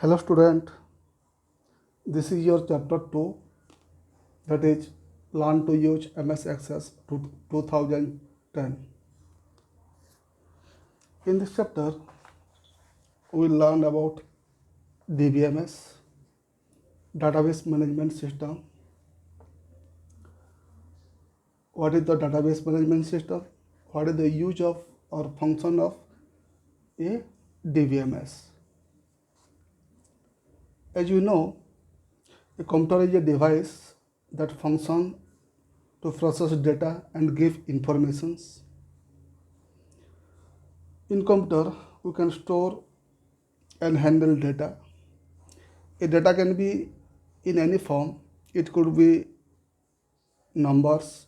Hello student, this is your chapter 2, that is Learn to use MS Access to 2010. In this chapter, we will learn about DBMS, Database Management System. What is the database management system? What is the use of or function of a DBMS? As you know, a computer is a device that functions to process data and give informations. In computer, we can store and handle data. A data can be in any form. It could be numbers,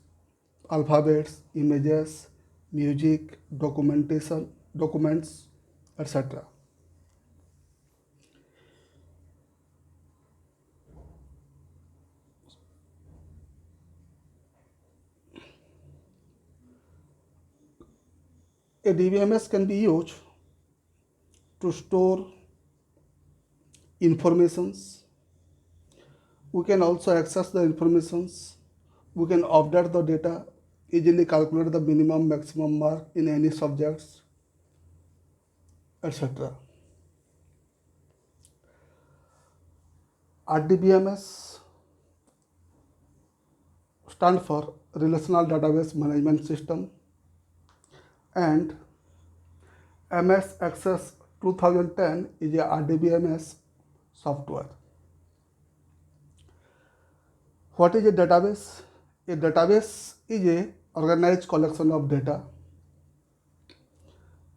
alphabets, images, music, documentation, documents, etc. A DBMS can be used to store informations. We can also access the informations. We can update the data, easily calculate the minimum maximum mark in any subjects, etc. RDBMS stand for Relational Database Management System, and MS Access 2010 is a RDBMS software. What is a database? A database is a organized collection of data.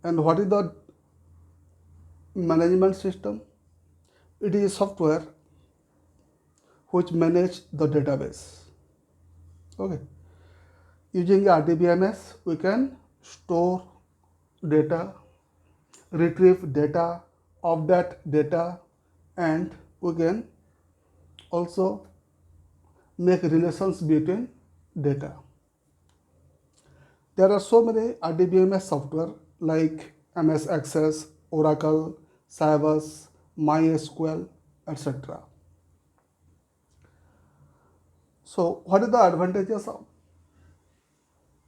And what is the management system? It is a software which manages the database. Okay. Using RDBMS, we can store data, retrieve data, update data, and we can also make relations between data. There are so many RDBMS software like MS Access, Oracle, Sybase, MySQL, etc. So, what are the advantages of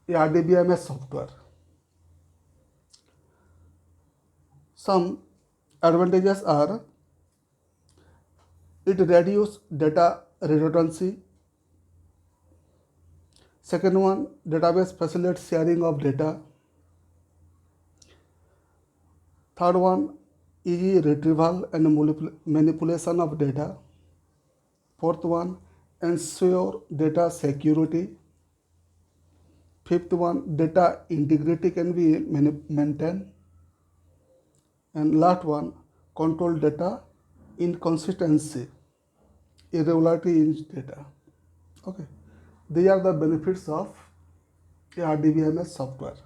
a RDBMS software? Some advantages are it reduces data redundancy. Second one, database facilitates sharing of data. Third one, easy retrieval and manipulation of data. Fourth one, ensure data security. Fifth one, data integrity can be maintained. And last one, control data inconsistency, irregularity in data. Okay, these are the benefits of RDBMS software.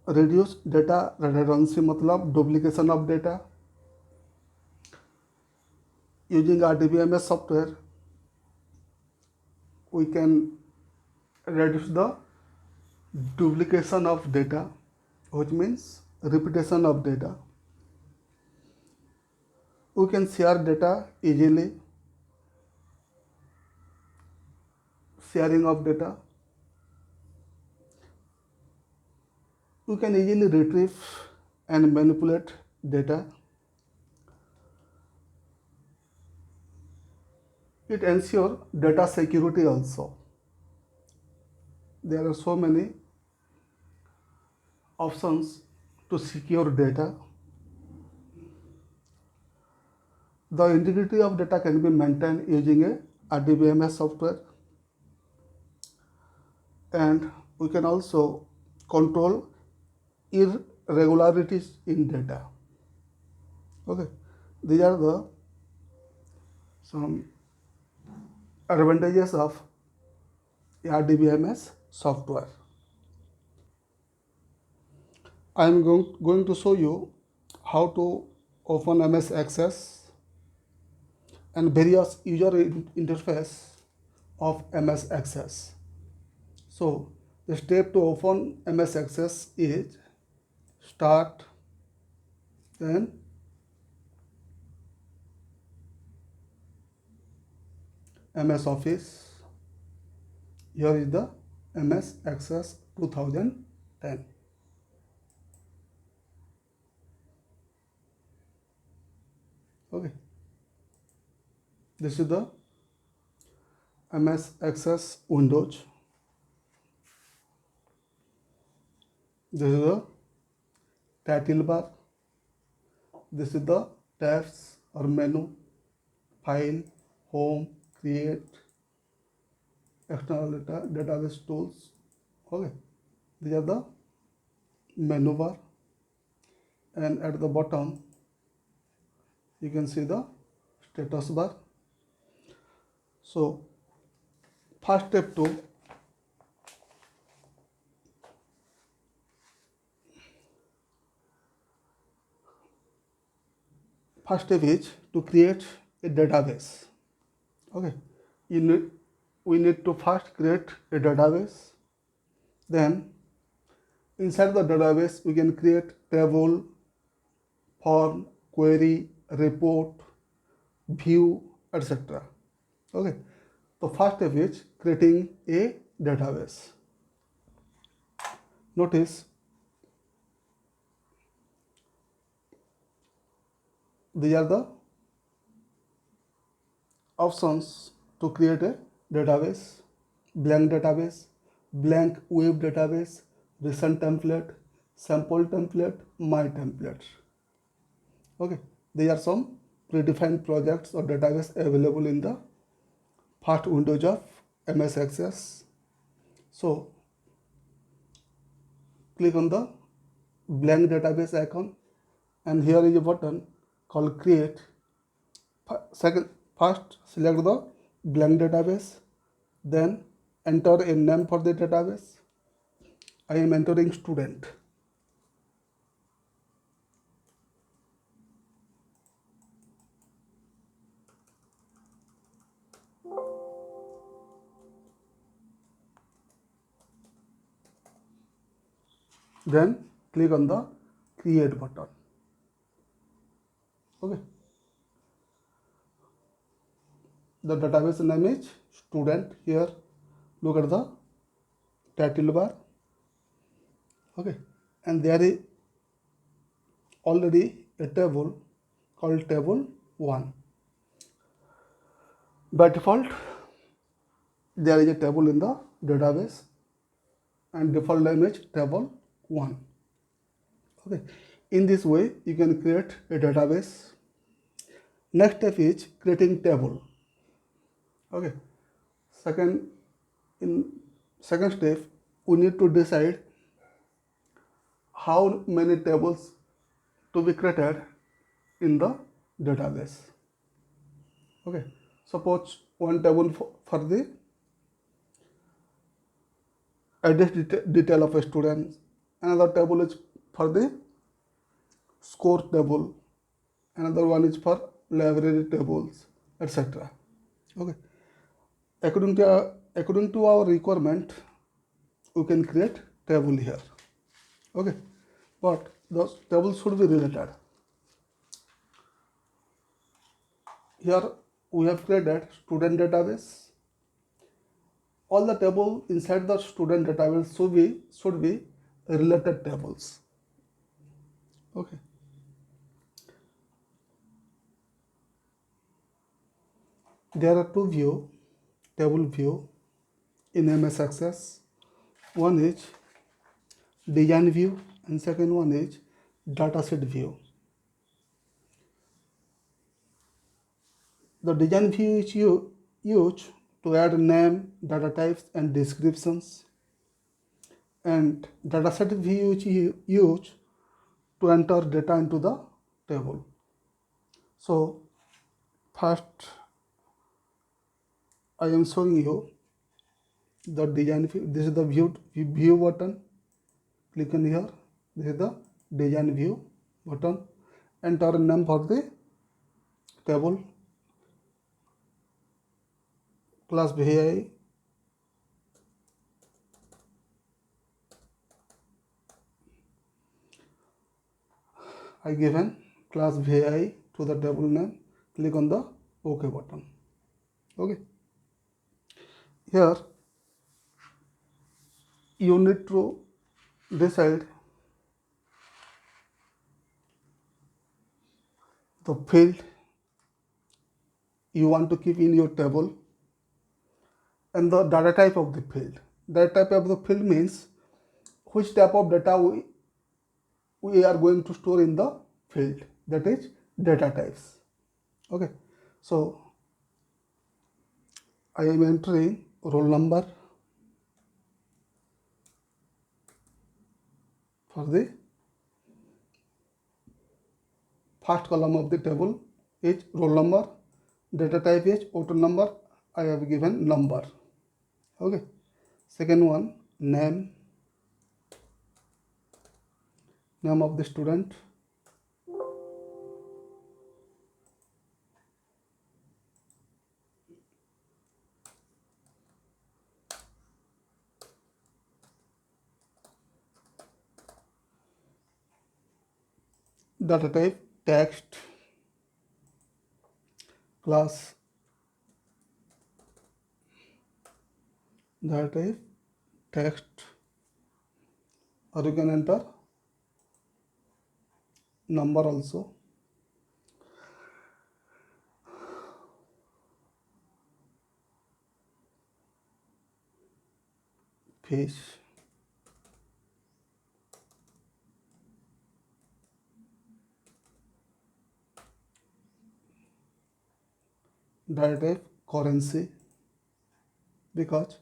Reduce data redundancy मतलब duplication of data. Using RDBMS software, we can reduce the duplication of data, which means repetition of data. We can share data easily. Sharing of data. We can easily retrieve and manipulate data. It ensures data security also. There are so many options to secure data. The integrity of data can be maintained using a RDBMS software, and we can also control irregularities in data. Okay, these are the some advantages of RDBMS software. I am going to show you how to open MS Access and various user interface of MS Access. So the step to open MS Access is start, Then MS Office. Here is the MS Access 2010. Okay, this is the MS Access Windows. This is the title bar. This is the tabs or menu, file, home, create, external database tools. Okay, these are the menu bar, and at the bottom you can see the status bar. So first step is to create a database. Okay, we need to first create a database. Then inside the database we can create table, form, query, report, view, etc. Okay, the first step is creating a database. Notice these are the options to create a database: database, blank web database, recent template, sample template, my template. Okay, there are some predefined projects or database available in the first windows of MS Access. So click on the blank database icon, and here is a button called create. First select the blank database, then enter a name for the database. I am entering student. Then click on the create button. Okay, the database name is student. Here look at the title bar. Okay, and there is already a table called table 1. By default there is a table in the database, and default name is table 1. Okay, in this way you can create a database. Next step is creating table. Okay, in second step we need to decide how many tables to be created in the database. Okay, suppose one table for the address detail of a student, another table is for the score table, another one is for library tables, etc. Okay, according to our requirement we can create table here. Okay, but those tables should be related. Here we have created student database. All the table inside the student database should be related tables. Okay, there are two table view in MS Access. One is design view and second one is dataset view. The design view is used to add name, data types and descriptions, and dataset view is used to enter data into the table. So first I am showing you the design view. This is the view button. Click on here. This is the design view button. Enter a name for the table. Class VI. I given class vi to the table name, click on the OK button. Okay, here you need to decide the field you want to keep in your table and the data type of the field. Data type of the field means which type of data we are going to store in the field, that is data types. Okay, so I am entering roll number for the first column of the table is roll number, data type is auto number, I have given number. Okay, second one, name of the student, data type text, class data type text, or you can enter number also. Fish, data type currency, because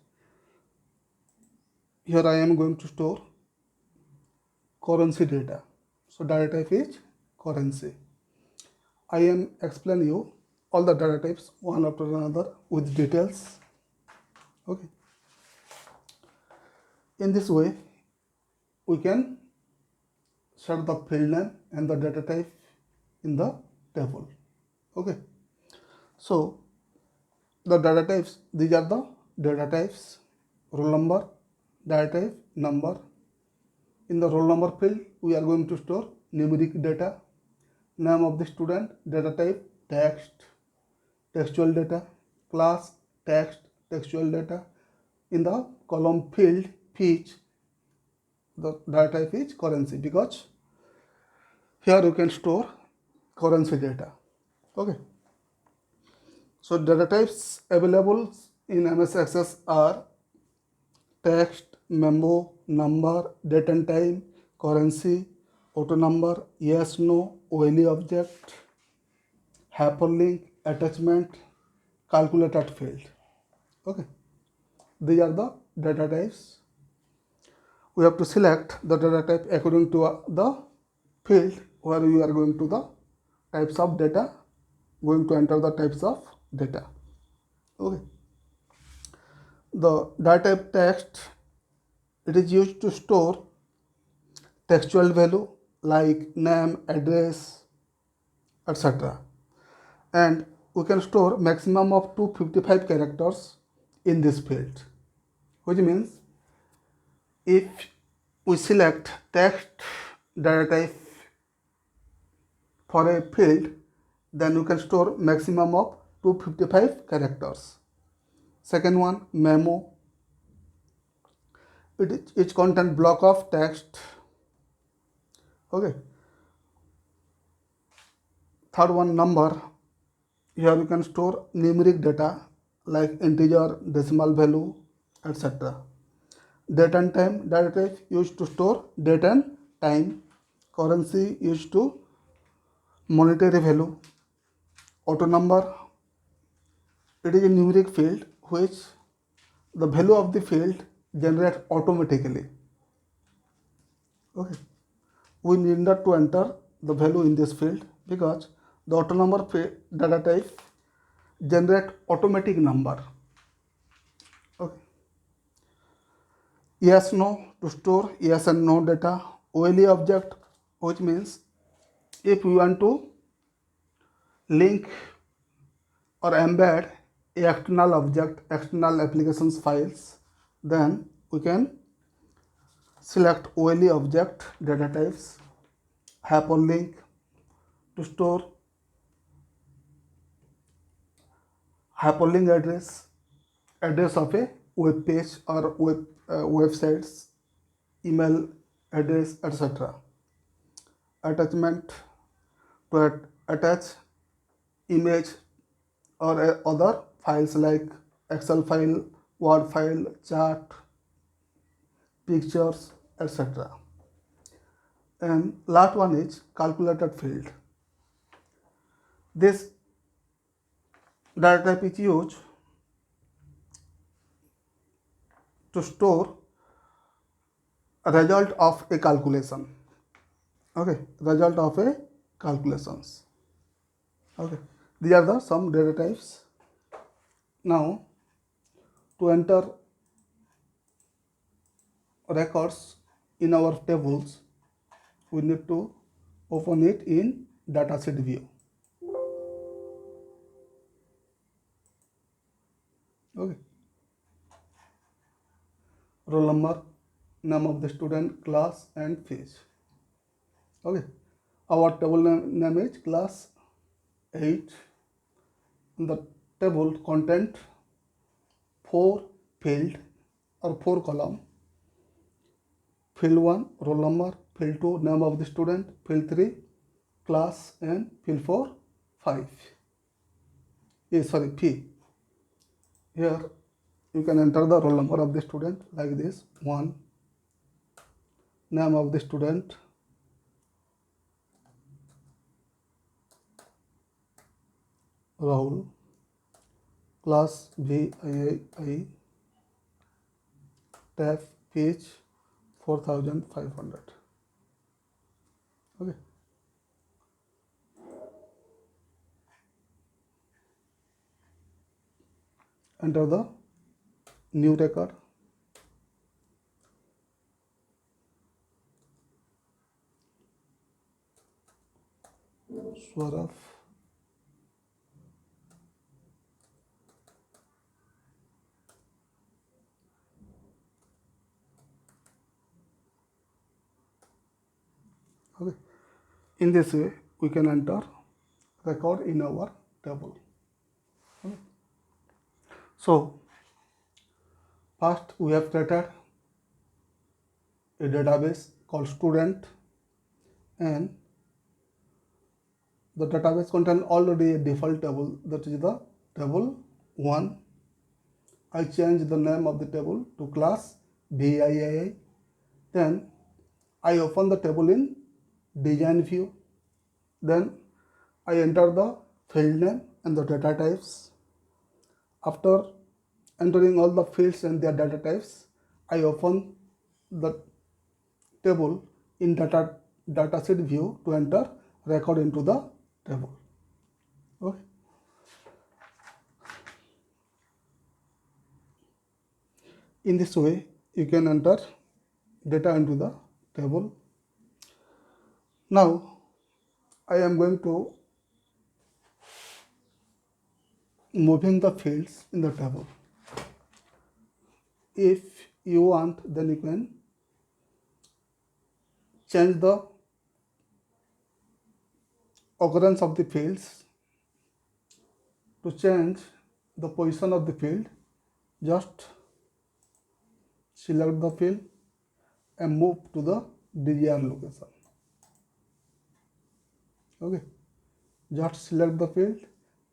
here I am going to store currency data, so data type is currency. I am explaining you all the data types one after another with details. Okay, in this way we can set the field name and the data type in the table. Okay, so the data types, these are the data types: roll number, data type, number. In the roll number field we are going to store numeric data, name of the student, data type text, textual data, class text, textual data. In the column field fish, the data type is currency, because here you can store currency data. Okay, so data types available in MS Access are text, memo, number, date and time, currency, auto number, yes, no, OLE object, hyperlink, attachment, calculated field. Okay, these are the data types. We have to select the data type according to the field where we are going to the types of data, going to enter the types of data. Okay, the data type text, it is used to store textual value like name, address, etc. And we can store maximum of 255 characters in this field, which means if we select text data type for a field, then we can store maximum of 255 characters. Second one, memo, it contain block of text. Okay, third one, number, here you can store numeric data like integer, decimal value, etc. Date and time, data type used to store date and time. Currency used to monetary value. Auto number, it is a numeric field which the value of the field generates automatically. Okay, we need not to enter the value in this field because the auto number data type generate automatic number. Okay, yes, no, to store yes and no data. OLE object, which means if we want to link or embed a external object, external applications files, then we can select OLE object data types, hyperlink, to store hyperlink address of a web page or websites, email address, etc. Attachment to attach image or other files like Excel file, Word file, chart, pictures, etc. And last one is calculated field. This data type is used to store a result of a calculation. Okay, result of a calculations. Okay, these are the some data types. Now, to enter records in our tables, we need to open it in dataset view. Okay, roll number, name of the student, class, and fees. Okay, our table name is class 8. In the table content 4 field or 4 column. Field 1 roll number, field 2 name of the student, field 3 class, and field 4 5. P. Here you can enter the roll number of the student like this: 1, name of the student, Rahul, class VII, tab page 4500. Okay. Enter the new record. Swaraf. Okay. In this way, we can enter record in our table. Okay. So, first we have created a database called student, and the database contains already a default table, that is the table 1. I change the name of the table to class VII. Then I open the table in design view. Then I enter the field name and the data types. After entering all the fields and their data types, I open the table in dataset view to enter record into the table. Okay. In this way, you can enter data into the table. Now, I am going to moving the fields in the table. If you want, then you can change the occurrence of the fields. To change the position of the field, just select the field and move to the desired location. Okay, just select the field,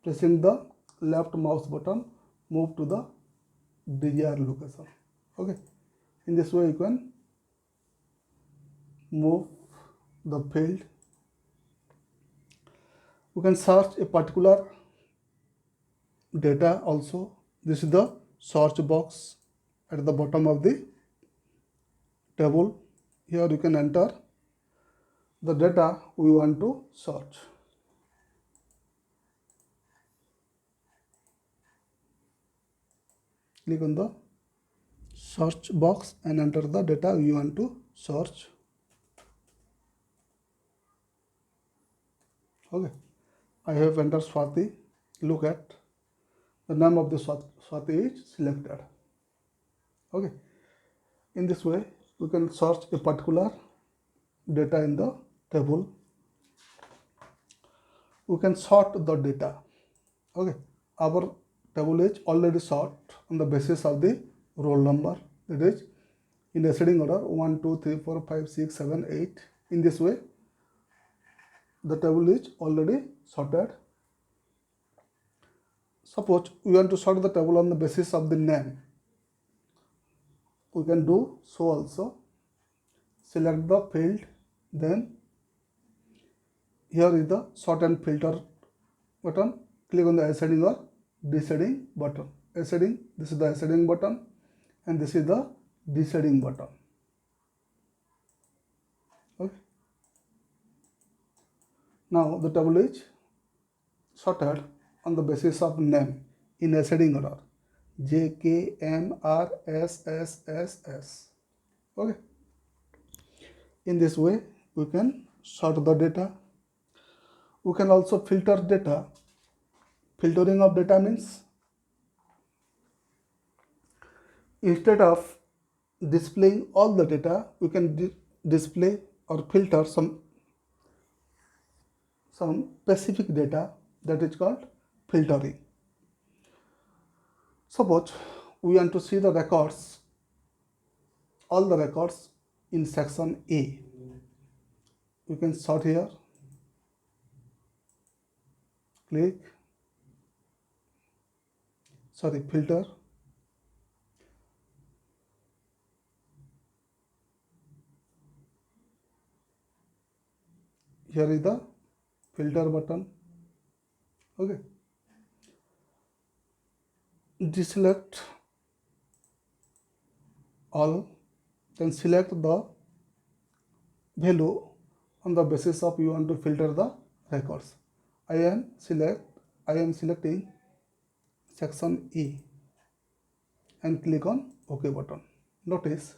pressing the left mouse button, move to the desired location. Okay, in this way you can move the field. You can search a particular data also. This is the search box at the bottom of the table. Here you can enter the data we want to search. Click on the search box and enter the data you want to search. Okay, I have entered Swati. Look at the name of the Swati is selected. Okay, in this way we can search a particular data in the table. we can sort the data. Okay, our table is already sort on the basis of the roll number, that is in ascending order 1 2 3 4 5 6 7 8. In this way the table is already sorted. Suppose we want to sort the table on the basis of the name, we can do so also. Select the field, then here is the sort and filter button. Click on the ascending or descending button. Ascending, this is the ascending button, and this is the descending button. Okay. Now the table is sorted on the basis of name in ascending order: J, K, M, R, S, S, S, S. Okay. In this way we can sort the data. We can also filter data. Filtering of data means instead of displaying all the data, we can display or filter some specific data, that is called filtering. Suppose we want to see the records, all the records in section A. We can sort here, click, filter. Here is the filter button. Okay. Deselect all, then select the value on the basis of you want to filter the records. I am selecting section E and click on OK button. Notice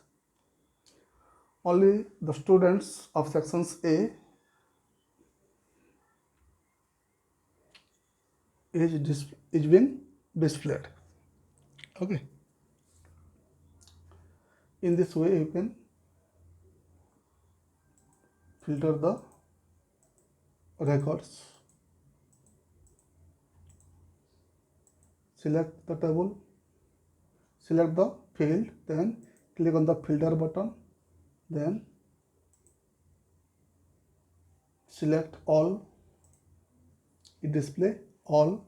only the students of sections A is being displayed. Okay. In this way you can filter the records. Select the table, select the field, then click on the filter button, then select all. It display all.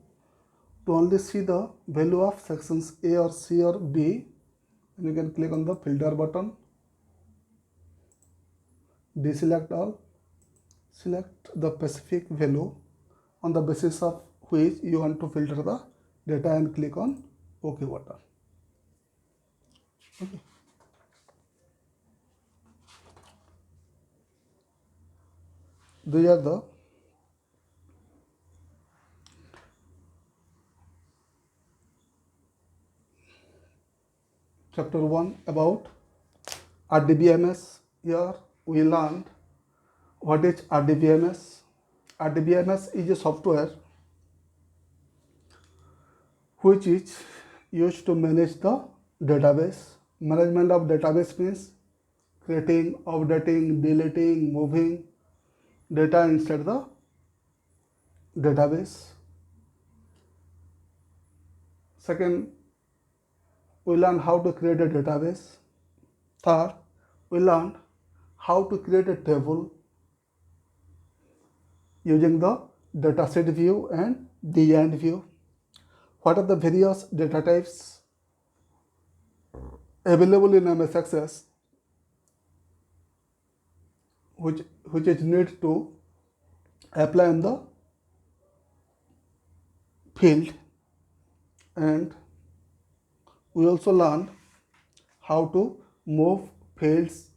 To only see the value of sections A or C or B, and you can click on the filter button, deselect all, select the specific value on the basis of which you want to filter the data and click on OK button. Okay. These are the chapter 1 about RDBMS. Here we learned what is RDBMS. RDBMS is a software which is used to manage the database. Management of database means creating, updating, deleting, moving data inside the database. Second, we learn how to create a database. Third, we learned how to create a table using the dataset view and the view. What are the various data types available in MS Access which is need to apply in the field, and we also learned how to move fields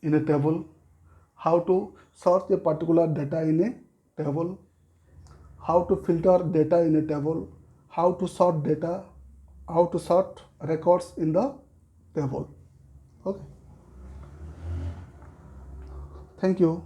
in a table, how to sort a particular data in a table, how to filter data in a table, how to sort data, how to sort records in the table. Okay. Thank you.